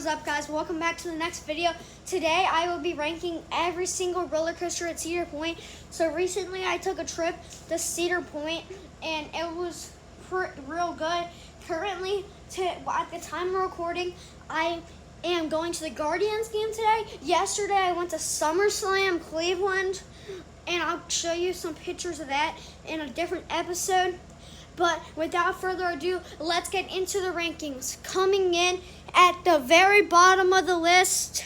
What's up, guys? Welcome back to the next video. Today I will be ranking every single roller coaster at Cedar Point. So recently I took a trip to Cedar Point and it was real good. Currently, at the time of recording, I am going to the Guardians game today. Yesterday I went to SummerSlam Cleveland, and I'll show you some pictures of that in a different episode. But without further ado, let's get into the rankings. Coming in at the very bottom of the list,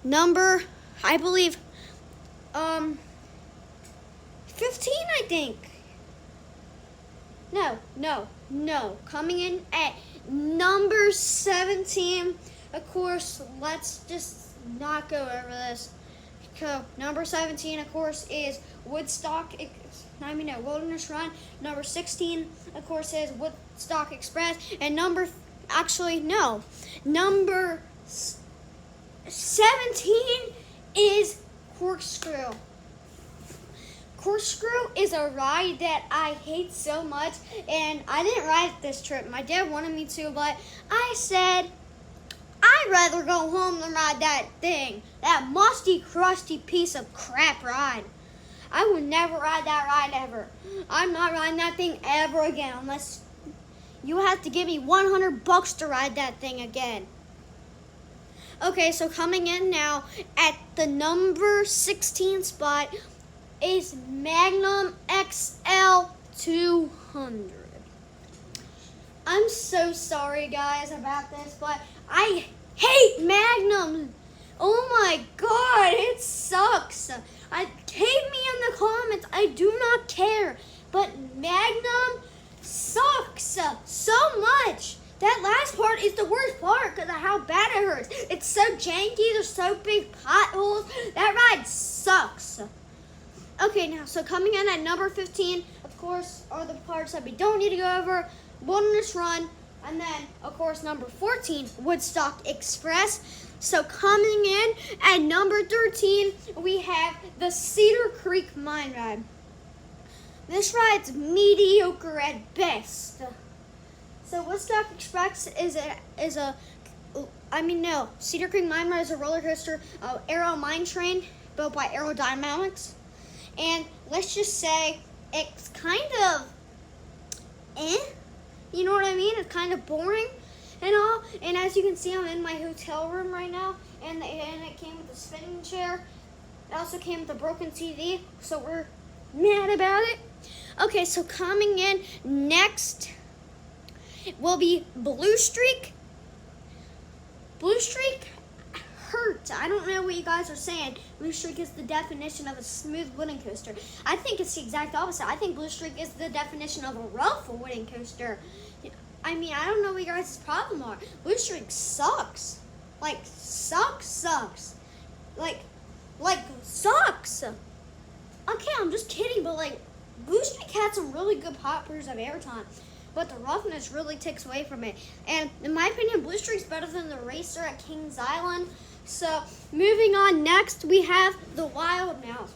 number, I believe, 15, I think. No. Coming in at number 17, of course, let's just not go over this. So, number 17, of course, is Wilderness Run. Number 16, of course, is Woodstock Express. And number 17 is Corkscrew. Corkscrew is a ride that I hate so much, and I didn't ride it this trip. My dad wanted me to, but I said, I'd rather go home than ride that thing. That musty, crusty piece of crap ride. I would never ride that ride ever. I'm not riding that thing ever again unless you have to give me $100 to ride that thing again. Okay, so coming in now at the number 16 spot is Magnum XL 200. I'm so sorry, guys, about this, but I hate Magnum. Oh my God, it sucks. Hate me in the comments. I do not care. But Magnum sucks so much. That last part is the worst part because of how bad it hurts. It's so janky. There's so big potholes. That ride sucks. Okay, now, so coming in at number 15, of course, are the parts that we don't need to go over. Wilderness Run, and then, of course, number 14, Woodstock Express. So coming in at number 13, we have the Cedar Creek Mine Ride. This ride's mediocre at best. So Woodstock Express Cedar Creek Mine Ride is a roller coaster, Aero Mine Train, built by Aerodynamics. And let's just say it's kind of you know what I mean? It's kind of boring and all. And as you can see, I'm in my hotel room right now. And it came with a spinning chair. It also came with a broken TV. So we're mad about it. Okay, so coming in next will be Blue Streak. Blue Streak hurt. I don't know what you guys are saying. Blue Streak is the definition of a smooth wooden coaster. I think it's the exact opposite. I think Blue Streak is the definition of a rough wooden coaster. I mean, I don't know what you guys' problem are. Blue Streak sucks. Like, sucks. Like, sucks. Okay, I'm just kidding, but like, Blue Streak had some really good poppers of airtime, but the roughness really takes away from it. And in my opinion, Blue Streak's better than the Racer at Kings Island. So, moving on, next we have the Wild Mouse.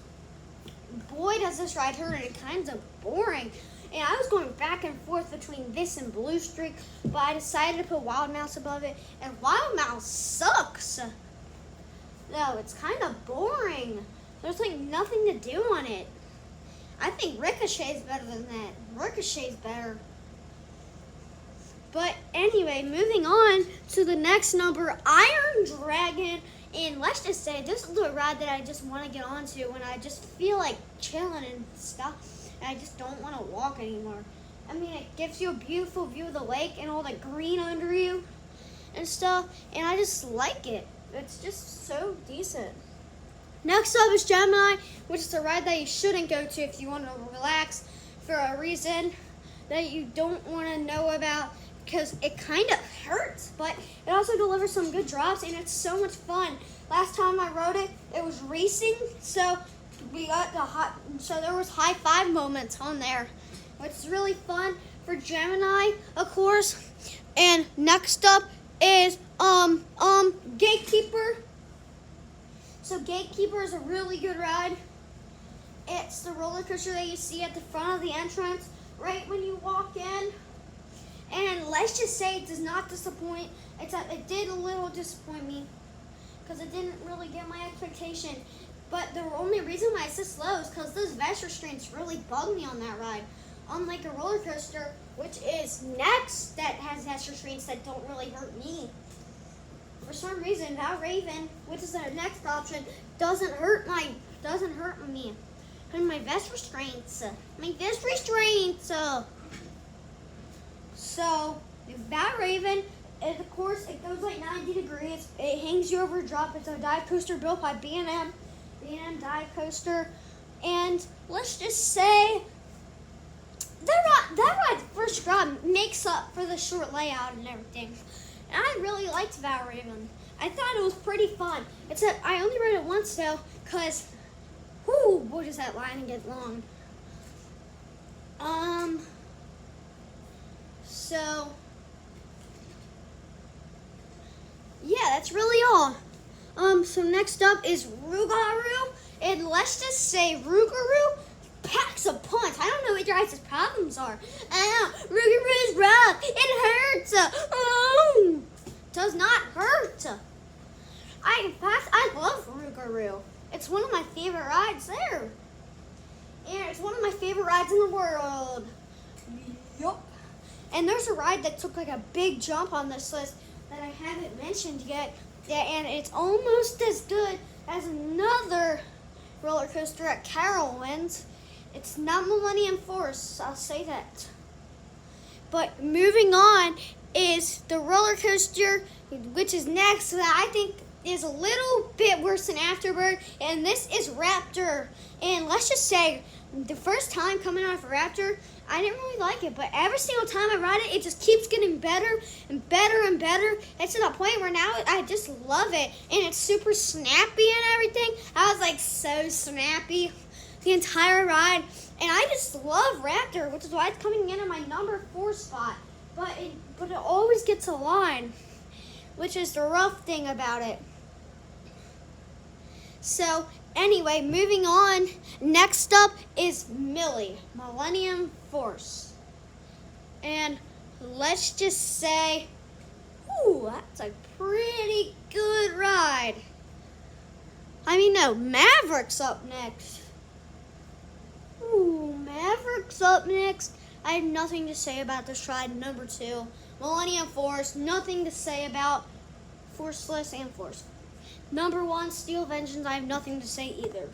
Boy, does this ride hurt, and it's kind of boring. And I was going back and forth between this and Blue Streak, but I decided to put Wild Mouse above it, and Wild Mouse sucks. No, it's kind of boring. There's like nothing to do on it. I think Ricochet's better than that. Ricochet's better. But anyway, moving on to the next number, Iron Dragon. And let's just say, this is the ride that I just want to get onto when I just feel like chilling and stuff. And I just don't want to walk anymore. I mean, it gives you a beautiful view of the lake and all the green under you and stuff. And I just like it. It's just so decent. Next up is Gemini, which is a ride that you shouldn't go to if you want to relax for a reason that you don't want to know about, because it kind of hurts, but it also delivers some good drops, and it's so much fun. Last time I rode it, it was racing, so there was high five moments on there, which is really fun for Gemini, of course. And next up is Gatekeeper. So Gatekeeper is a really good ride. It's the roller coaster that you see at the front of the entrance right when you walk in. And let's just say it does not disappoint. It did a little disappoint me because it didn't really get my expectation. But the only reason why it's this slow is because those vest restraints really bug me on that ride. Unlike a roller coaster, which is next, that has vest restraints that don't really hurt me. For some reason, Val Raven, which is the next option, doesn't hurt me. And my vest restraints. So, Val Raven, of course, it goes like 90 degrees. It hangs you over a drop. It's a dive coaster built by B&M dive coaster. And let's just say that ride first ride makes up for the short layout and everything. And I really liked Val Raven. I thought it was pretty fun. Except I only rode it once though, because boy does that line get long. So yeah, that's really all. So next up is Rougarou, and let's just say Rougarou packs a punch. I don't know what your guys' problems are. Rougarou is rough. It hurts. Does not hurt. In fact, I love Rougarou. It's one of my favorite rides there. And it's one of my favorite rides in the world. Yup. And there's a ride that took like a big jump on this list that I haven't mentioned yet. Yeah, and it's almost as good as another roller coaster at Carowinds. It's not Millennium Force, I'll say that. But moving on is the roller coaster, which is next, that I think is a little bit worse than Afterbird, and this is Raptor. And let's just say, the first time coming out of Raptor, I didn't really like it, but every single time I ride it, it just keeps getting better and better and better. It's to the point where now I just love it, and it's super snappy and everything. I was like so snappy the entire ride, and I just love Raptor, which is why it's coming in at my number 4 spot. But it always gets a line, which is the rough thing about it. So anyway, moving on. Next up is Millennium Force. And let's just say, that's a pretty good ride. No, Maverick's up next. Maverick's up next. I have nothing to say about this ride. Number 2, Millennium Force. Nothing to say about Forceless and Force. Number 1, Steel Vengeance. I have nothing to say either.